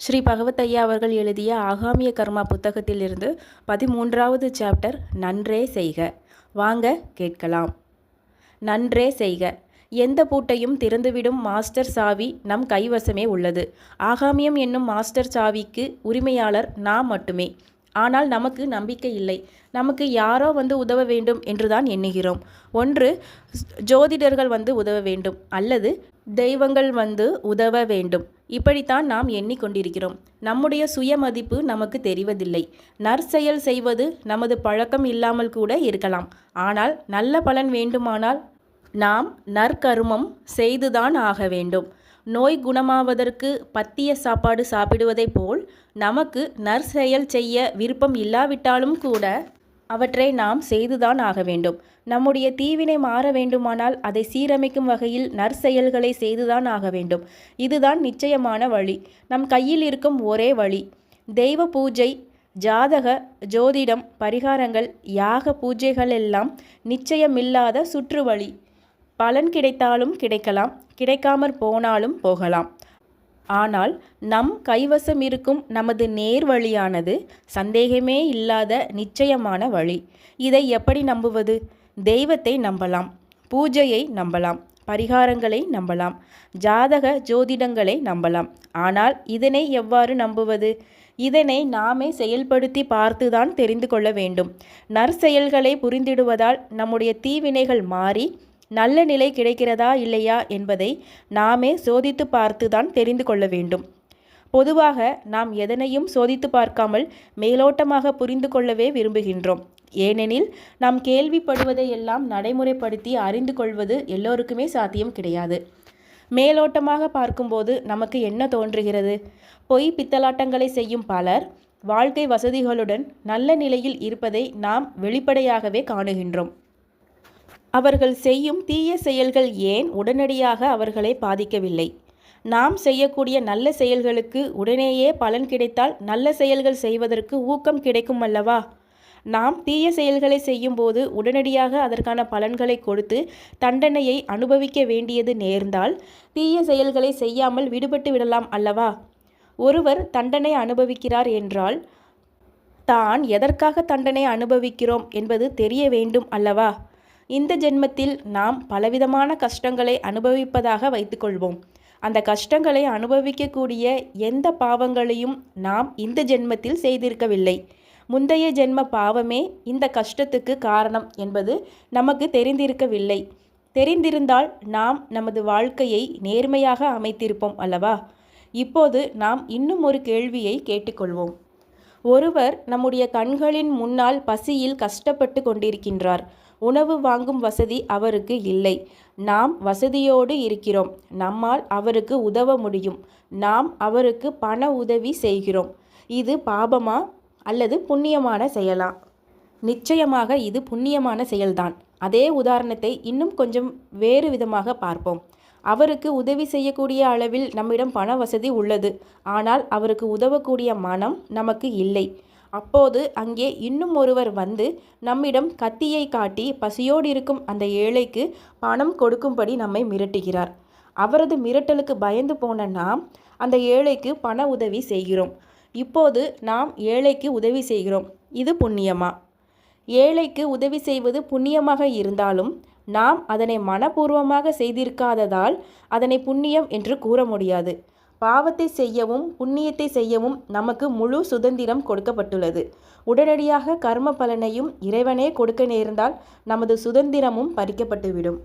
ஸ்ரீ பகவத் ஐயா அவர்கள் எழுதிய ஆகாமிய கர்மா புத்தகத்திலிருந்து 13வது சாப்டர் நன்றே செய்க. வாங்க கேட்கலாம். நன்றே செய்க. எந்த பூட்டையும் திறந்துவிடும் மாஸ்டர் சாவி நம் கைவசமே உள்ளது. ஆகாமியம் என்னும் மாஸ்டர் சாவிக்கு உரிமையாளர் நாம் மட்டுமே. ஆனால் நமக்கு நம்பிக்கை இல்லை. நமக்கு யாரோ வந்து உதவ வேண்டும் என்றுதான் எண்ணுகிறோம். ஒன்று ஜோதிடர்கள் வந்து உதவ வேண்டும், அல்லது தெய்வங்கள் வந்து உதவ வேண்டும். இப்படித்தான் நாம் எண்ணிக்கொண்டிருக்கிறோம். நம்முடைய சுயமதிப்பு நமக்கு தெரிவதில்லை. நற்செயல் செய்வது நமது பழக்கம் இல்லாமல் கூட இருக்கலாம். ஆனால் நல்ல பலன் வேண்டுமானால் நாம் நற்கருமம் செய்துதான் ஆக வேண்டும். நோய் குணமாவதற்கு பத்திய சாப்பாடு சாப்பிடுவதைப் போல் நமக்கு நற்செயல் செய்ய விருப்பம் இல்லாவிட்டாலும் கூட அவற்றை நாம் செய்துதான் ஆக வேண்டும். நம்முடைய தீவினை மாற வேண்டுமானால் அதை சீரமைக்கும் வகையில் நற்செயல்களை செய்துதான் ஆக வேண்டும். இதுதான் நிச்சயமான வழி, நம் கையில் இருக்கும் ஒரே வழி. தெய்வ பூஜை, ஜாதக, ஜோதிடம், பரிகாரங்கள், யாக பூஜைகள் எல்லாம் நிச்சயமில்லாத சுற்று வழி. பலன் கிடைத்தாலும் கிடைக்கலாம், கிடைக்காமற் போனாலும் போகலாம். ஆனால் நம் கைவசம் இருக்கும் நமது நேர் வழியானது சந்தேகமே இல்லாத நிச்சயமான வழி. இதை எப்படி நம்புவது? தெய்வத்தை நம்பலாம், பூஜையை நம்பலாம், பரிகாரங்களை நம்பலாம், ஜாதக ஜோதிடங்களை நம்பலாம். ஆனால் இதனை எவ்வாறு நம்புவது? இதனை நாமே செயல்படுத்தி பார்த்துதான் தெரிந்து கொள்ள வேண்டும். நற்செயல்களை புரிந்திடுவதால் நம்முடைய தீவினைகள் மாறி நல்ல நிலை கிடைக்கிறதா இல்லையா என்பதை நாமே சோதித்து பார்த்துதான் தெரிந்து கொள்ள வேண்டும். பொதுவாக நாம் எதனையும் சோதித்து பார்க்காமல் மேலோட்டமாக புரிந்து கொள்ளவே விரும்புகின்றோம். ஏனெனில் நாம் கேள்விப்படுவதையெல்லாம் நடைமுறைப்படுத்தி அறிந்து கொள்வது எல்லோருக்குமே சாத்தியம் கிடையாது. மேலோட்டமாக பார்க்கும்போது நமக்கு என்ன தோன்றுகிறது? பொய் பித்தலாட்டங்களை செய்யும் பலர் வாழ்க்கை வசதிகளுடன் நல்ல நிலையில் இருப்பதை நாம் வெளிப்படையாகவே காணுகின்றோம். அவர்கள் செய்யும் தீய செயல்கள் ஏன் உடனடியாக அவர்களை பாதிக்கவில்லை? நாம் செய்யக்கூடிய நல்ல செயல்களுக்கு உடனேயே பலன் கிடைத்தால் நல்ல செயல்கள் செய்வதற்கு ஊக்கம் கிடைக்கும் அல்லவா? நாம் தீய செயல்களை செய்யும்போது உடனடியாக அதற்கான பலன்களை கொடுத்து தண்டனையை அனுபவிக்க வேண்டியது நேர்ந்தால் தீய செயல்களை செய்யாமல் விடுபட்டு விடலாம் அல்லவா? ஒருவர் தண்டனை அனுபவிக்கிறார் என்றால் தான் எதற்காக தண்டனை அனுபவிக்கிறோம் என்பது தெரிய வேண்டும் அல்லவா? இந்த ஜென்மத்தில் நாம் பலவிதமான கஷ்டங்களை அனுபவிப்பதாக வைத்துக்கொள்வோம். அந்த கஷ்டங்களை அனுபவிக்கக்கூடிய எந்த பாவங்களையும் நாம் இந்த ஜென்மத்தில் செய்திருக்கவில்லை. முந்தைய ஜென்ம பாவமே இந்த கஷ்டத்துக்கு காரணம் என்பது நமக்கு தெரிந்திருக்கவில்லை. தெரிந்திருந்தால் நாம் நமது வாழ்க்கையை நேர்மையாக அமைத்திருப்போம் அல்லவா? இப்போது நாம் இன்னும் ஒரு கேள்வியை கேட்டுக்கொள்வோம். ஒருவர் நம்முடைய கண்களின் முன்னால் பசியில் கஷ்டப்பட்டு கொண்டிருக்கின்றார். உணவு வாங்கும் வசதி அவருக்கு இல்லை. நாம் வசதியோடு இருக்கிறோம். நம்மால் அவருக்கு உதவ முடியும். நாம் அவருக்கு பண உதவி செய்கிறோம். இது பாபமா அல்லது புண்ணியமான செயலா? நிச்சயமாக இது புண்ணியமான செயல்தான். அதே உதாரணத்தை இன்னும் கொஞ்சம் வேறு விதமாக பார்ப்போம். அவருக்கு உதவி செய்யக்கூடிய அளவில் நம்மிடம் பண வசதி உள்ளது. ஆனால் அவருக்கு உதவக்கூடிய மனம் நமக்கு இல்லை. அப்போது அங்கே இன்னும் ஒருவர் வந்து நம்மிடம் கத்தியை காட்டி பசியோடு இருக்கும் அந்த ஏழைக்கு பணம் கொடுக்கும்படி நம்மை மிரட்டுகிறார். அவரது மிரட்டலுக்கு பயந்து போன நாம் அந்த ஏழைக்கு பண உதவி செய்கிறோம். இப்போது நாம் ஏழைக்கு உதவி செய்கிறோம். இது புண்ணியமா? ஏழைக்கு உதவி செய்வது புண்ணியமாக இருந்தாலும் நாம் அதனை மனப்பூர்வமாக செய்திருக்காததால் அதனை புண்ணியம் என்று கூற முடியாது. பாவத்தை செய்யவும் புண்ணியத்தை செய்யவும் நமக்கு முழு சுதந்திரம் கொடுக்கப்பட்டுள்ளது. உடனடியாக கர்ம பலனையும் இறைவனே கொடுக்க நேர்ந்தால் நமது சுதந்திரமும் பறிக்கப்பட்டுவிடும்.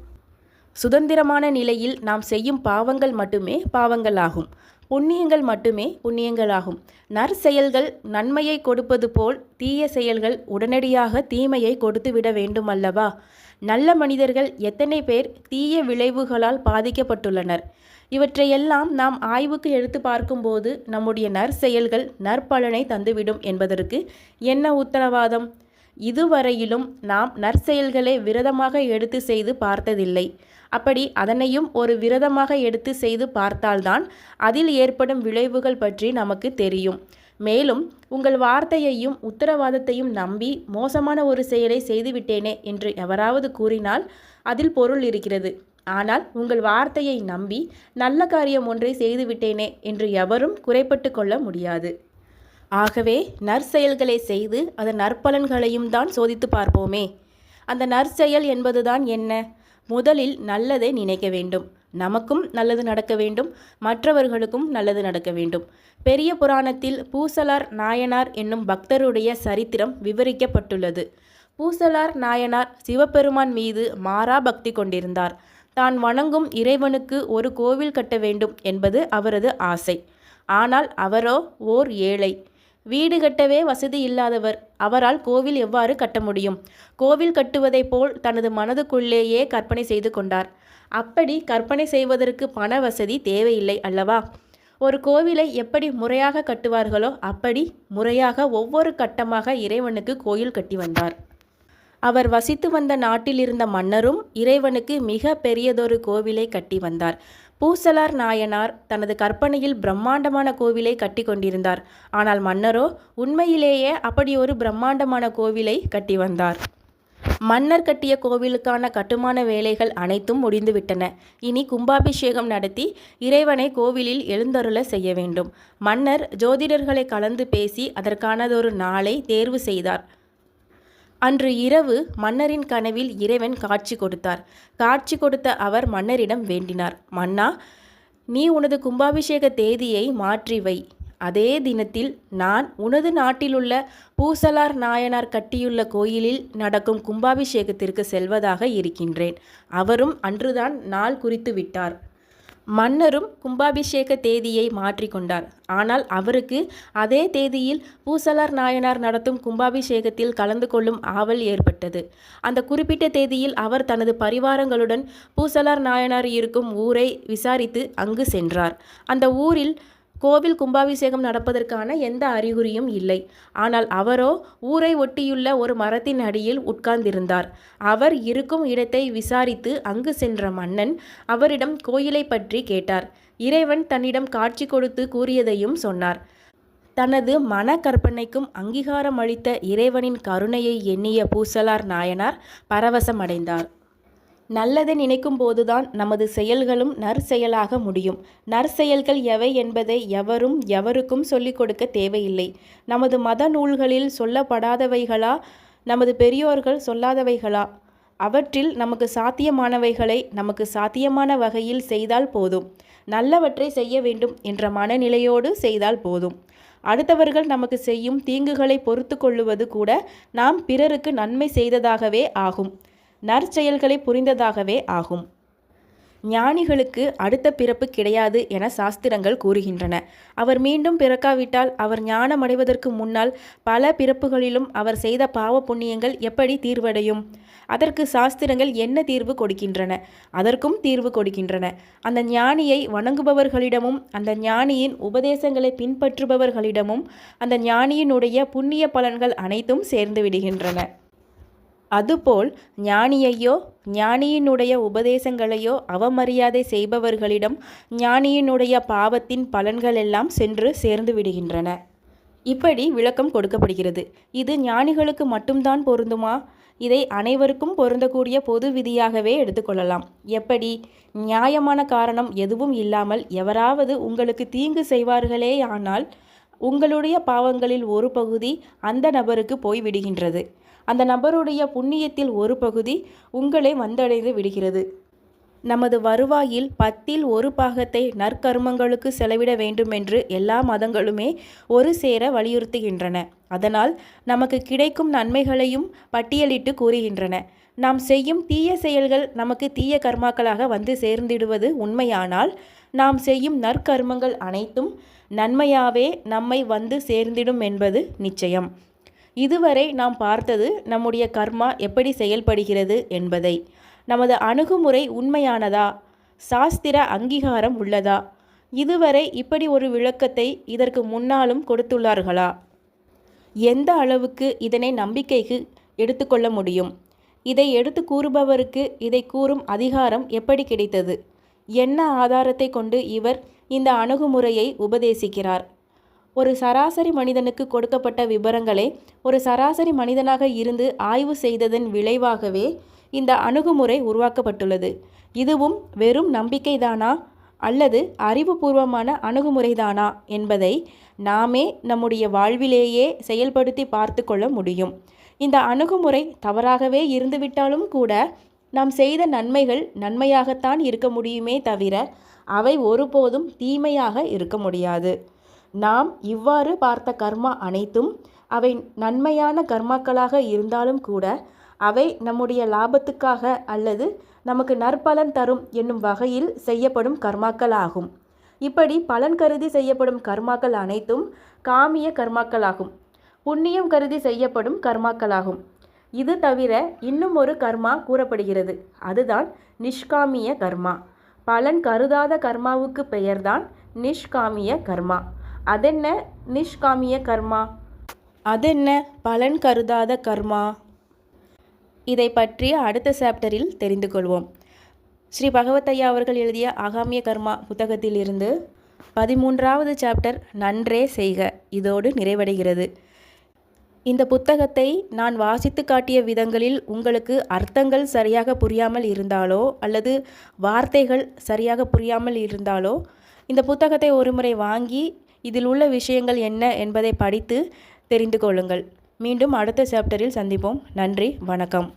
சுதந்திரமான நிலையில் நாம் செய்யும் பாவங்கள் மட்டுமே பாவங்களாகும், புண்ணியங்கள் மட்டுமே புண்ணியங்களாகும். நற்செயல்கள் நன்மையை கொடுப்பது போல் தீய செயல்கள் உடனடியாக தீமையை கொடுத்துவிட வேண்டும் அல்லவா? நல்ல மனிதர்கள் எத்தனை பேர் தீய விளைவுகளால் பாதிக்கப்பட்டுள்ளனர்? இவற்றையெல்லாம் நாம் ஆய்வுக்கு எடுத்து பார்க்கும்போது நம்முடைய நற்செயல்கள் நற்பலனை தந்துவிடும் என்பதற்கு என்ன உத்தரவாதம்? இதுவரையிலும் நாம் நற்செயல்களை விரதமாக எடுத்து செய்து பார்த்ததில்லை. அப்படி அதனையும் ஒரு விரதமாக எடுத்து செய்து பார்த்தால்தான் அதில் ஏற்படும் விளைவுகள் பற்றி நமக்கு தெரியும். மேலும் உங்கள் வார்த்தையையும் உத்தரவாதத்தையும் நம்பி மோசமான ஒரு செயலை செய்துவிட்டேனே என்று எவராவது கூறினால் அதில் பொருள் இருக்கிறது. ஆனால் உங்கள் வார்த்தையை நம்பி நல்ல காரியம் ஒன்றை செய்துவிட்டேனே என்று எவரும் குறைப்பட்டு கொள்ள முடியாது. ஆகவே நற்செயல்களை செய்து அதன் நற்பலன்களையும் தான் சோதித்து பார்ப்போமே. அந்த நற்செயல் என்பதுதான் என்ன? முதலில் நல்லதை நினைக்க வேண்டும். நமக்கும் நல்லது நடக்க வேண்டும், மற்றவர்களுக்கும் நல்லது நடக்க வேண்டும். பெரிய புராணத்தில் பூசலார் நாயனார் என்னும் பக்தருடைய சரித்திரம் விவரிக்கப்பட்டுள்ளது. பூசலார் நாயனார் சிவபெருமான் மீது மாறா பக்தி கொண்டிருந்தார். தான் வணங்கும் இறைவனுக்கு ஒரு கோவில் கட்ட வேண்டும் என்பது அவரது ஆசை. ஆனால் அவரோ ஓர் ஏழை. வீடு கட்டவே வசதி இல்லாதவர். அவரால் கோவில் எவ்வாறு கட்ட முடியும்? கோவில் கட்டுவதைப் போல் தனது மனதுக்குள்ளேயே கற்பனை செய்து கொண்டார். அப்படி கற்பனை செய்வதற்கு பண வசதி தேவையில்லை அல்லவா? ஒரு கோவிலை எப்படி முறையாக கட்டுவார்களோ அப்படி முறையாக ஒவ்வொரு கட்டமாக இறைவனுக்கு கோயில் கட்டி வந்தார். அவர் வசித்து வந்த நாட்டில் இருந்த மன்னரும் இறைவனுக்கு மிக பெரியதொரு கோவிலை கட்டி வந்தார். பூசலார் நாயனார் தனது கற்பனையில் பிரம்மாண்டமான கோவிலை கட்டி கொண்டிருந்தார். ஆனால் மன்னரோ உண்மையிலேயே அப்படி ஒரு பிரம்மாண்டமான கோவிலை கட்டி வந்தார். மன்னர் கட்டிய கோவிலுக்கான கட்டுமான வேலைகள் அனைத்தும் முடிந்துவிட்டன. இனி கும்பாபிஷேகம் நடத்தி இறைவனை கோவிலில் எழுந்தருள செய்ய வேண்டும். மன்னர் ஜோதிடர்களை கலந்து பேசி அதற்கானதொரு நாளை தேர்வு செய்தார். அன்று இரவு மன்னரின் கனவில் இறைவன் காட்சி கொடுத்தார். காட்சி கொடுத்த அவர் மன்னரிடம் வேண்டினார், மன்னா, நீ உனது கும்பாபிஷேக தேதியை மாற்றி வை. அதே தினத்தில் நான் உனது நாட்டிலுள்ள பூசலார் நாயனார் கட்டியுள்ள கோயிலில் நடக்கும் கும்பாபிஷேகத்திற்கு செல்வதாக இருக்கின்றேன். அவரும் அன்றுதான் நாள் குறித்து விட்டார். மன்னரும் கும்பாபிஷேக தேதியை மாற்றிக்கொண்டார். ஆனால் அவருக்கு அதே தேதியில் பூசலார் நாயனார் நடத்தும் கும்பாபிஷேகத்தில் கலந்து கொள்ளும் ஆவல் ஏற்பட்டது. அந்த குறிப்பிட்ட தேதியில் அவர் தனது பரிவாரங்களுடன் பூசலார் நாயனார் இருக்கும் ஊரை விசாரித்து அங்கு சென்றார். அந்த ஊரில் கோவில் கும்பாபிஷேகம் நடப்பதற்கான எந்த அறிகுறியும் இல்லை. ஆனால் அவரோ ஊரை ஒட்டியுள்ள ஒரு மரத்தின் அடியில் உட்கார்ந்திருந்தார். அவர் இருக்கும் இடத்தை விசாரித்து அங்கு சென்ற மன்னன் அவரிடம் கோயிலை பற்றி கேட்டார். இறைவன் தன்னிடம் காட்சி கொடுத்து கூறியதையும் சொன்னார். தனது மன கற்பனைக்கும் அங்கீகாரம் அளித்த இறைவனின் கருணையை எண்ணிய பூசலார் நாயனார் பரவசமடைந்தார். நல்லதை நினைக்கும் போதுதான் நமது செயல்களும் நற்செயலாக முடியும். நற்செயல்கள் எவை என்பதை எவரும் எவருக்கும் சொல்லிக் கொடுக்க தேவையில்லை. நமது மத நூல்களில் சொல்லப்படாதவைகளா? நமது பெரியோர்கள் சொல்லாதவைகளா? அவற்றில் நமக்கு சாத்தியமானவைகளை நமக்கு சாத்தியமான வகையில் செய்தால் போதும். நல்லவற்றை செய்ய வேண்டும் என்ற மனநிலையோடு செய்தால் போதும். அடுத்தவர்கள் நமக்கு செய்யும் தீங்குகளை பொறுத்து கொள்ளுவது கூட நாம் பிறருக்கு நன்மை செய்ததாகவே ஆகும். நற்செயல்களை புரிந்ததாகவே ஆகும். ஞானிகளுக்கு அடுத்த பிறப்பு கிடையாது என சாஸ்திரங்கள் கூறுகின்றன. அவர் மீண்டும் பிறக்காவிட்டால் அவர் ஞானமடைவதற்கு முன்னால் பல பிறப்புகளிலும் அவர் செய்த பாவ புண்ணியங்கள் எப்படி தீர்வடையும்? அதற்கு சாஸ்திரங்கள் என்ன தீர்வு கொடுக்கின்றன? அதற்கும் தீர்வு கொடுக்கின்றன. அந்த ஞானியை வணங்குபவர்களிடமும் அந்த ஞானியின் உபதேசங்களை பின்பற்றுபவர்களிடமும் அந்த ஞானியினுடைய புண்ணிய பலன்கள் அனைத்தும் சேர்ந்து விடுகின்றன. அதுபோல் ஞானியையோ ஞானியினுடைய உபதேசங்களையோ அவமரியாதை செய்பவர்களிடம் ஞானியினுடைய பாவத்தின் பலன்களெல்லாம் சென்று சேர்ந்து விடுகின்றன. இப்படி விளக்கம் கொடுக்கப்படுகிறது. இது ஞானிகளுக்கு மட்டும்தான் பொருந்துமா? இதை அனைவருக்கும் பொருந்தக்கூடிய பொது விதியாகவே எடுத்துக்கொள்ளலாம். எப்படி? நியாயமான காரணம் எதுவும் இல்லாமல் எவராவது உங்களுக்கு தீங்கு செய்வார்களேயானால் உங்களுடைய பாவங்களில் ஒரு பகுதி அந்த நபருக்கு போய் விடுகின்றது. அந்த நபருடைய புண்ணியத்தில் ஒரு பகுதி உங்களை வந்தடைந்து விடுகிறது. நமது வருவாயில் 10ல் 1 பாகத்தை நற்கர்மங்களுக்கு செலவிட வேண்டுமென்று எல்லா மதங்களுமே ஒரு சேர வலியுறுத்துகின்றன. அதனால் நமக்கு கிடைக்கும் நன்மைகளையும் பட்டியலிட்டு கூறுகின்றன. நாம் செய்யும் தீய செயல்கள் நமக்கு தீய கர்மாக்களாக வந்து சேர்ந்திடுவது உண்மையானால் நாம் செய்யும் நற்கர்மங்கள் அனைத்தும் நன்மையாவே நம்மை வந்து சேர்ந்திடும் என்பது நிச்சயம். இதுவரை நாம் பார்த்தது நம்முடைய கர்மா எப்படி செயல்படுகிறது என்பதை. நமது அணுகுமுறை உண்மையானதா? சாஸ்திர அங்கீகாரம் உள்ளதா? இதுவரை இப்படி ஒரு விளக்கத்தை இதற்கு முன்னாலும் கொடுத்துள்ளார்களா? எந்த அளவுக்கு இதனை நம்பிக்கைக்கு எடுத்துக்கொள்ள முடியும்? இதை எடுத்து கூறுபவருக்கு இதை கூறும் அதிகாரம் எப்படி கிடைத்தது? என்ன ஆதாரத்தை கொண்டு இவர் இந்த அணுகுமுறையை உபதேசிக்கிறார்? ஒரு சராசரி மனிதனுக்கு கொடுக்கப்பட்ட விபரங்களை ஒரு சராசரி மனிதனாக இருந்து ஆய்வு செய்ததன் விளைவாகவே இந்த அணுகுமுறை உருவாக்கப்பட்டுள்ளது. இதுவும் வெறும் நம்பிக்கைதானா அல்லது அறிவுபூர்வமான அணுகுமுறைதானா என்பதை நாமே நம்முடைய வாழ்விலேயே செயல்படுத்தி பார்த்து கொள்ள முடியும். இந்த அணுகுமுறை தவறாகவே இருந்துவிட்டாலும் கூட நாம் செய்த நன்மைகள் நன்மையாகத்தான் இருக்க முடியுமே தவிர அவை ஒருபோதும் தீமையாக இருக்க முடியாது. நாம் இவ்வாறு பார்த்த கர்மா அனைத்தும் அவை நன்மையான கர்மாக்களாக இருந்தாலும் கூட அவை நம்முடைய லாபத்துக்காக அல்லது நமக்கு நற்பலன் தரும் என்னும் வகையில் செய்யப்படும் கர்மாக்கள் ஆகும். இப்படி பலன் கருதி செய்யப்படும் கர்மாக்கள் அனைத்தும் காமிய கர்மாக்களாகும். புண்ணியம் கருதி செய்யப்படும் கர்மாக்களாகும். இது தவிர இன்னும் ஒரு கர்மா கூறப்படுகிறது. அதுதான் நிஷ்காமிய கர்மா. பலன் கருதாத கர்மாவுக்கு பெயர்தான் நிஷ்காமிய கர்மா. அதென்ன நிஷ்காமிய கர்மா? அதென்ன பலன் கருதாத கர்மா? இதை பற்றிய அடுத்த சாப்டரில் தெரிந்து கொள்வோம். ஸ்ரீ பகவத்தையா அவர்கள் எழுதிய ஆகாமிய கர்மா புத்தகத்திலிருந்து 13வது சாப்டர் நன்றே செய்க இதோடு நிறைவடைகிறது. இந்த புத்தகத்தை நான் வாசித்து காட்டிய விதங்களில் உங்களுக்கு அர்த்தங்கள் சரியாக புரியாமல் இருந்தாலோ அல்லது வார்த்தைகள் சரியாக புரியாமல் இருந்தாலோ இந்த புத்தகத்தை ஒருமுறை வாங்கி இதில் உள்ள விஷயங்கள் என்ன என்பதை படித்து தெரிந்து கொள்ளுங்கள். மீண்டும் அடுத்த சாப்டரில் சந்திப்போம். நன்றி, வணக்கம்.